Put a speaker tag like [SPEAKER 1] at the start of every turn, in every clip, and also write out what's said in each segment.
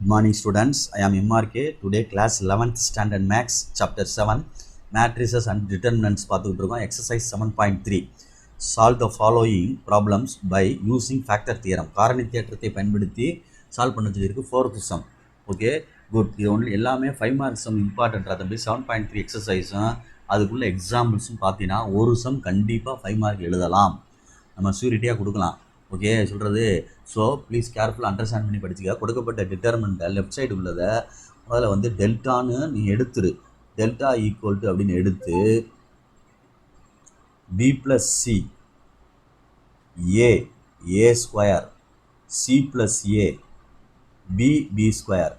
[SPEAKER 1] Good morning students, I am MRK. Today class 11th standard max chapter 7 matrices and determinants பார்த்துக்கிட்டு இருக்கோம். exercise 7.3 solve the following problems by using factor theorem. காரணி தேற்றத்தை பயன்படுத்தி solve பண்ண சொல்லியிருக்கு. 4th sum. Okay good. இது only எல்லாமே 5 marks sum important. தம்பி 7.3 எக்ஸசைஸும் அதுக்குள்ள எக்ஸாம்பிள்ஸும் பார்த்தீங்கன்னா ஒரு சம் கண்டிப்பாக 5 மார்க் எழுதலாம், நம்ம ஷூரிட்டியாக கொடுக்கலாம். ஓகே சொல்கிறது. ஸோ ப்ளீஸ் கேர்ஃபுல்லாக அண்டர்ஸ்டாண்ட் பண்ணி படிச்சுக்க. கொடுக்கப்பட்ட டிட்டர்மெண்ட்டை லெஃப்ட் சைடு உள்ளதை முதல்ல வந்து டெல்டான்னு நீ எடுத்துரு. டெல்டா ஈக்குவல் டு அப்படின்னு எடுத்து B plus C A square C plus A B square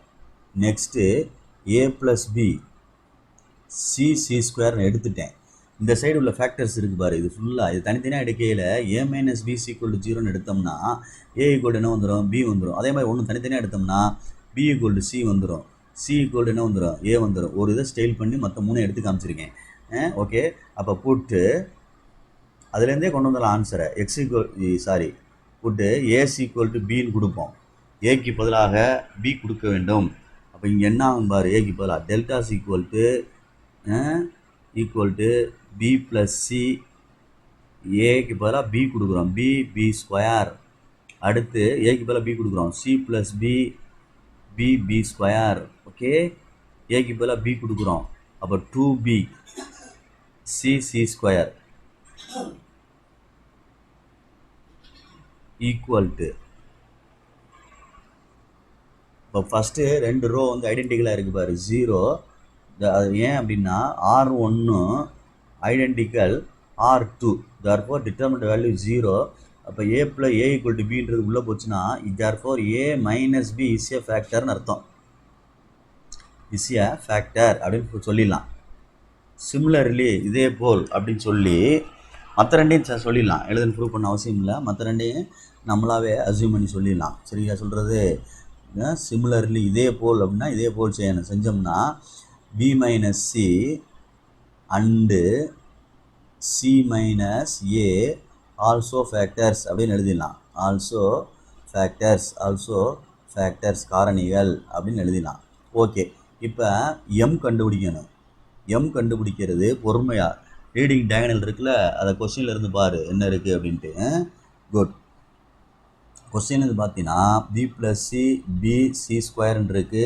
[SPEAKER 1] next A plus B C ஸ்கொயர்னு எடுத்துட்டேன். இந்த சைடு உள்ள ஃபேக்டர்ஸ் இருக்குது பாரு, இது ஃபுல்லாக இது தனித்தனியாக எடுக்கையில் ஏ மைனஸ் பி ஈக்குவல் டு 0ன்னு எடுத்தோம்னா ஏ ஈக்குவல் என்ன வந்துடும், பி வந்துடும். அதே மாதிரி ஒன்று தனித்தனியாக எடுத்தோம்னா பி ஈக்குவல் டு சி வந்துடும், சி ஈக்குவல் என்ன வந்துடும், ஏ வந்துடும். ஒரு இதை ஸ்டைல் பண்ணி மற்ற 3 எடுத்து காமிச்சிருக்கேன். ஓகே அப்போ புட்டு அதுலேருந்தே கொண்டு வந்துடலாம் ஆன்சரை. புட்டு ஏஸ் ஈக்குவல் டு பின்னு கொடுப்போம். ஏக்கு பதிலாக பி கொடுக்க வேண்டும். அப்போ இங்கே என்ன ஆகும் பாரு, ஏக்கு பதிலாக deltas equal to B plus C, ஏக்கு பதிலாக பி கொடுக்குறோம், பி ஸ்கொயர். அடுத்து ஏக்கு பதிலாக பி கொடுக்குறோம், C plus B square. Okay ஏக்கு பதிலாக பி கொடுக்குறோம், அப்போ 2b C square equal to. இப்போ ஃபஸ்ட்டு 2 ரோ வந்து ஐடென்டிக்கலாக இருக்குது பாரு, 0. அது ஏன் அப்படின்னா R1 identical R2, therefore determinant value 0. அப்போ ஏ ஈக்குவல் டு பின்றது உள்ளே போச்சுன்னா therefore A minus B is A ஃபேக்டர்னு அர்த்தம். இஸ் ஏ ஃபேக்டர் அப்படின்னு சொல்லிடலாம். சிமிலர்லி இதே போல் அப்படின்னு சொல்லி மற்ற ரெண்டையும் சொல்லிடலாம். எழுதுன்னு ப்ரூவ் பண்ண அவசியம் இல்லை, மற்ற ரெண்டையும் நம்மளாவே அசியூம் பண்ணி சொல்லிடலாம். சரியா சொல்கிறது. சிமிலர்லி இதே போல் அப்படின்னா இதே போல் செய்யணும். செஞ்சோம்னா b minus c and c minus a also factors அப்படின்னு எழுதிடலாம். ஆல்சோ ஃபேக்டர்ஸ் காரணிகள் அப்படின்னு எழுதிடலாம். ஓகே இப்போ m கண்டுபிடிக்கணும். m கண்டுபிடிக்கிறது பொறுமையாக ரீடிங் டயகனல் இருக்குல்ல, அதை கொஸ்டினில் இருந்து பாரு என்ன இருக்குது அப்படின்ட்டு. குட். கொஸ்டின் இது பார்த்தீங்கன்னா பி ப்ளஸ் சி ஸ்கொயர்ன்னு இருக்குது.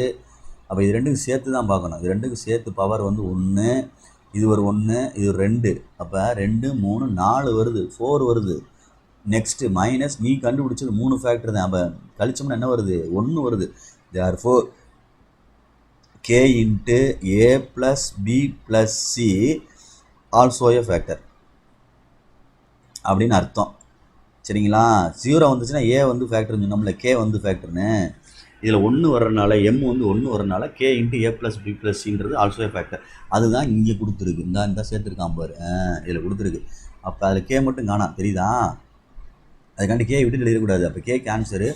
[SPEAKER 1] அப்போ இது ரெண்டுக்கும் சேர்த்து தான் பார்க்கணும். இது ரெண்டுக்கும் சேர்த்து பவர் வந்து 1, இது ஒரு 1, இது ஒரு 2. அப்போ 2 3 4 வருது, 4 வருது. நெக்ஸ்ட்டு மைனஸ் நீ கண்டுபிடிச்சது 3 ஃபேக்டர் தான். அப்போ கழிச்சோம்னா என்ன வருது, 1 வருது. Therefore K into A plus B plus C also A factor அப்படின்னு அர்த்தம். சரிங்களா. 0 வந்துச்சுன்னா ஏ வந்து ஃபேக்டர்னு சொன்னோம்ல, கே வந்து ஃபேக்டர்னு. இதில் 1 வர்றதுனால எம் வந்து 1 வர்றதுனால K into A plus B plus சின்றது ஆல்சோ ஏ ஃபேக்டர். அதுதான் இங்கே கொடுத்துருக்கு. இந்த சேர்த்துருக்கான் பாரு, இதில் கொடுத்துருக்கு. அப்போ அதில் கே மட்டும் காணாம், தெரியுதா. அதுக்காண்டி கே விட்டு எழுதக்கூடாது. அப்போ கே ஆன்சரு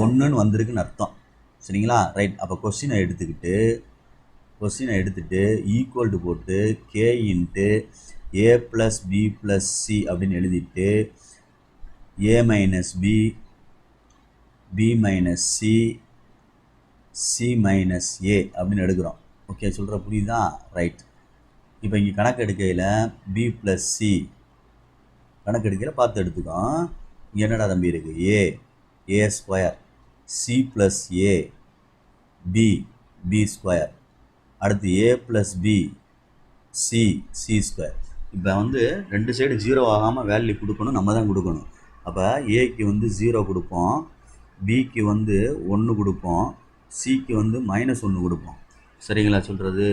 [SPEAKER 1] 1ன்னு வந்திருக்குன்னு அர்த்தம். சரிங்களா. ரைட். அப்போ கொஸ்டினை எடுத்துகிட்டு ஈக்குவல் டு போட்டு K into A plus B plus C அப்படின்னு எழுதிட்டு A minus B minus C minus A அப்படின்னு எடுக்கிறோம். ஓகே சொல்கிற புரியுதா. ரைட். இப்போ இங்கே கணக்கு எடுக்கையில் பி ப்ளஸ் சி கணக்கு எடுக்கையில் பார்த்து எடுத்துக்கோம். இங்கே என்னடா தம்பி இருக்குது, ஏ square C plus A B square. அடுத்து ஏ ப்ளஸ் பி சி ஸ்கொயர். இப்போ வந்து 2 சைடு 0 ஆகாமல் வேல்யூ கொடுக்கணும், நம்ம தான் கொடுக்கணும். அப்போ ஏக்கு வந்து 0 கொடுப்போம், பிக்கு வந்து 1 கொடுப்போம், சிக்கு வந்து -1 கொடுப்போம். சரிங்களா சொல்கிறது.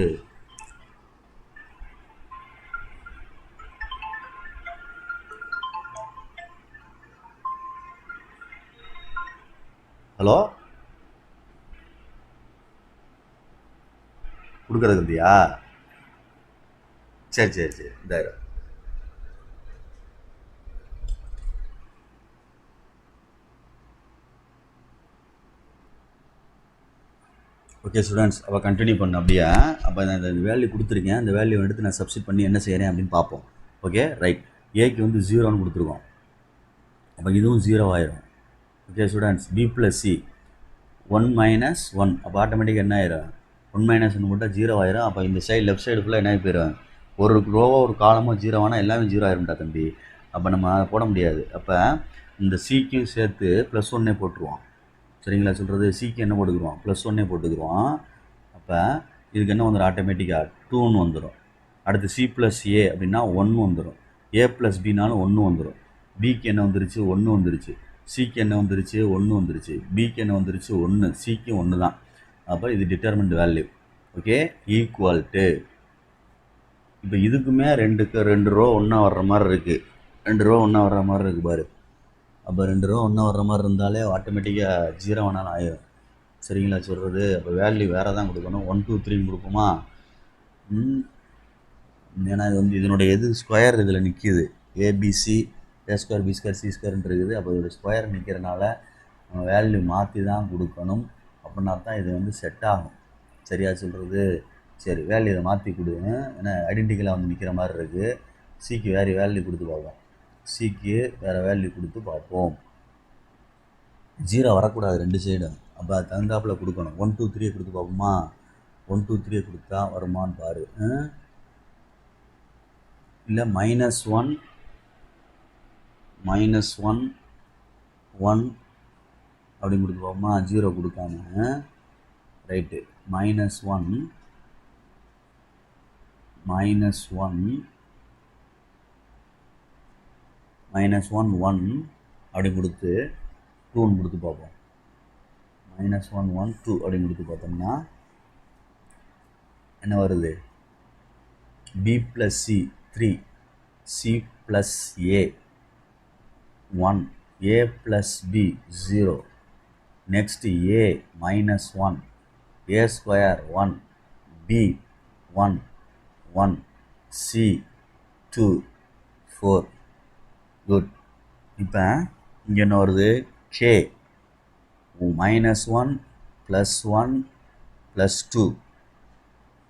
[SPEAKER 1] ஹலோ கொடுக்குறது இல்லையா. சரி இதாயிரம். ஓகே ஸ்டூடெண்ட்ஸ், அப்போ கண்டினியூ பண்ண அப்படியே. அப்போ நான் இந்த வேல்யூ கொடுத்துருக்கேன், அந்த வேல்யூ எடுத்து நான் சப்ஸ்டிட் பண்ணி என்ன செய்கிறேன் அப்படின்னு பார்ப்போம். Okay right. ஏக்கு வந்து 0ன்னு கொடுத்துருக்கோம், அப்போ இதுவும் 0 ஆயிரும். Okay students. B plus C 1 minus 1 அப்போ ஆட்டோமேட்டிக்காக என்ன ஆயிரும் 1 மைனஸ் 1 போட்டால் 0 ஆயிரும். அப்போ இந்த சைடு லெஃப்ட் சைடு ஃபுல்லாக என்ன போயிடும் ஒரு ரோவோ ஒரு காலமோ 0 ஆனால் எல்லாமே 0 ஆயிரும்டா தம்பி. அப்போ நம்ம அதை போட முடியாது. அப்போ இந்த சிக்கும் சேர்த்து +1 போட்டுருவோம். சரிங்களா சொல்கிறது? சிக்கு என்ன போட்டுக்குருவோம் +1 போட்டுக்குருவோம். அப்போ இதுக்கு என்ன வந்துடும் ஆட்டோமேட்டிக்காக 2ன்னு வந்துடும். அடுத்து C + A அப்படின்னா 1 வந்துடும். A + Bனாலும் 1 வந்துடும். Bக்கு என்ன வந்துருச்சு 1 வந்துருச்சு. சிக்கு என்ன வந்துருச்சு 1 வந்துருச்சு. பிக்கு என்ன வந்துருச்சு 1. சிக்கு 1 தான். அப்போ இது determined value. Okay equal to இப்போ இதுக்குமே ரெண்டு ரோ ஒன்றா வர்ற மாதிரி இருக்குது. 2 ரோ ஒன்றா வர்ற மாதிரி இருக்குது பாரு. அப்போ 2 ரோ ஒன்றா வர்ற மாதிரி இருந்தாலே ஆட்டோமேட்டிக்காக 0 வேணாலும் ஆயிரும். சரிங்களா சொல்கிறது? அப்போ வேல்யூ வேறு தான் கொடுக்கணும். 1 2 3 கொடுப்போமா? ஏன்னா இது வந்து இதனுடைய ஸ்கொயர் இதில் நிற்கிது. ஏபிசி A² B² C² இருக்குது. அப்போ இதோட ஸ்கொயர் நிற்கிறனால நம்ம வேல்யூ மாற்றி தான் கொடுக்கணும். அப்படின்னா தான் இது வந்து செட் ஆகும். சரியா சொல்கிறது? சரி வேல்யூ இதை மாற்றி கொடுங்க. ஏன்னா ஐடென்டிக்கலாக வந்து நிற்கிற மாதிரி இருக்குது. சிக்கு வேறு வேல்யூ கொடுத்து பார்ப்போம். சிக்கு வேறு வேல்யூ கொடுத்து பார்ப்போம். 0 வரக்கூடாது 2 சைடும். அப்போ அது தகுந்தாப்பில் கொடுக்கணும். 1 2 3 கொடுத்து பார்ப்போமா? 1 2 3 கொடுத்தா வருமானு பாரு. இல்லை -1 -1 அப்படின்னு கொடுத்து பார்ப்போமா? 0 கொடுக்காம ரைட்டு. -1 அப்படி கொடுத்து 2ன்னு கொடுத்து பார்ப்போம். -1 1 2 அப்படின்னு கொடுத்து பார்த்தோம்னா என்ன வருது? B + C 3, C + A 1, A + B 0. Next A -1, A² 1, B 1 1, C 2 4. Good. இப்போ இங்கே என்ன வருது? K -1 +1 +2.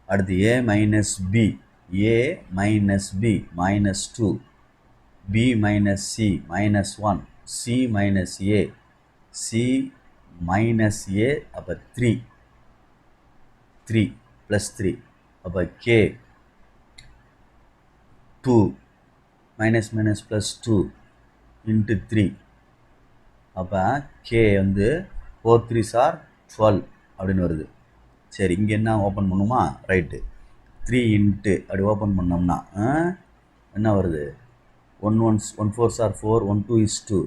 [SPEAKER 1] அடுத்து A - B, A - B -2, B - C -1, C - A, C - A அப்போ 3 +3. அப்போ K 2 -2 × 3. அப்போ K வந்து 4 3s are 12 அப்படின்னு வருது. சரி இங்கே என்ன ஓப்பன் பண்ணுமா? ரைட்டு 3 × அப்படி ஓப்பன் பண்ணோம்னா என்ன வருது? 1 4s are 4, 1 2 is 2.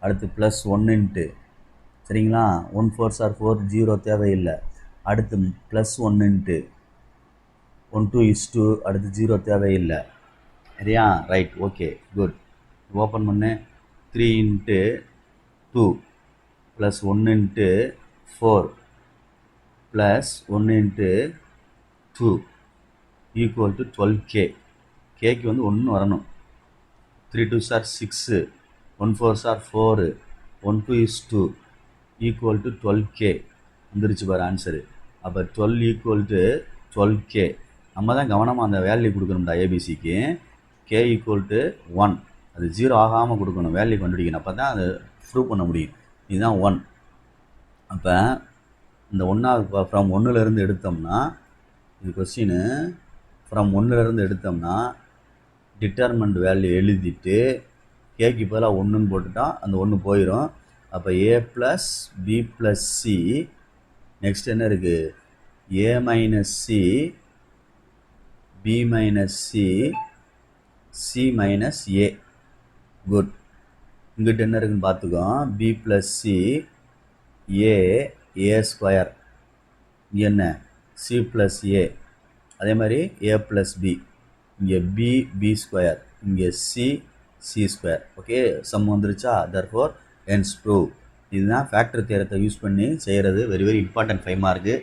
[SPEAKER 1] அடுத்து +1 சரிங்களா? 1 4s are 4, 0 தேவையில்லை. அடுத்து +1 1 2 is 2. அடுத்து 0 தேவையில்லை. சரியா? Right okay good. ஓப்பன் பண்ணு. 3 × 2 +1 × 4 +1 × 2 ஈக்குவல் டு 12K. கேக்கு வந்து 1 வரணும். 3 2s are 6, 1 4s are 4, 1 2 is 2 equal to 12K வந்துருச்சு பாரு ஆன்சரு. அப்போ 12 ஈக்குவல் டு 12K. நம்ம தான் கவனமாக அந்த வேல்யூ கொடுக்கணும்டா ஏபிசிக்கு. K equal to 1. அது 0 ஆகாமல் கொடுக்கணும். வேல்யூ கண்டுபிடிக்கணும். அப்போ தான் அதை ப்ரூவ் பண்ண முடியும். இதுதான் 1. அப்போ இந்த 1 ஃப்ரம் 1லேருந்து எடுத்தோம்னா இது கொஸ்டின் ஃப்ரம் 1லேருந்து எடுத்தோம்னா டிட்டர்மெண்ட் வேல்யூ எழுதிட்டு கேக்கு பதிலாக 1ன்னு போட்டுட்டா அந்த 1 போயிடும். அப்போ A + B + C. நெக்ஸ்ட் என்ன இருக்குது? A - C, B - C, C - A. Good. இங்கிட்ட என்ன இருக்குன்னு பார்த்துக்கோ. B + C, A A². இங்கே என்ன? C + A. அதே மாதிரி A + B. இங்கே B B². இங்கே C C². ஓகே சம் வந்துருச்சா? Therefore hence prove. இதுதான் ஃபேக்டர் தியரத்தை யூஸ் பண்ணி செய்கிறது. Very very important 5 mark.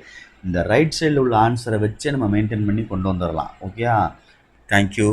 [SPEAKER 1] இந்த ரைட் சைடில் உள்ள ஆன்சரை வச்சே நம்ம மெயின்டைன் பண்ணி கொண்டு வந்துடலாம். Okay thank you.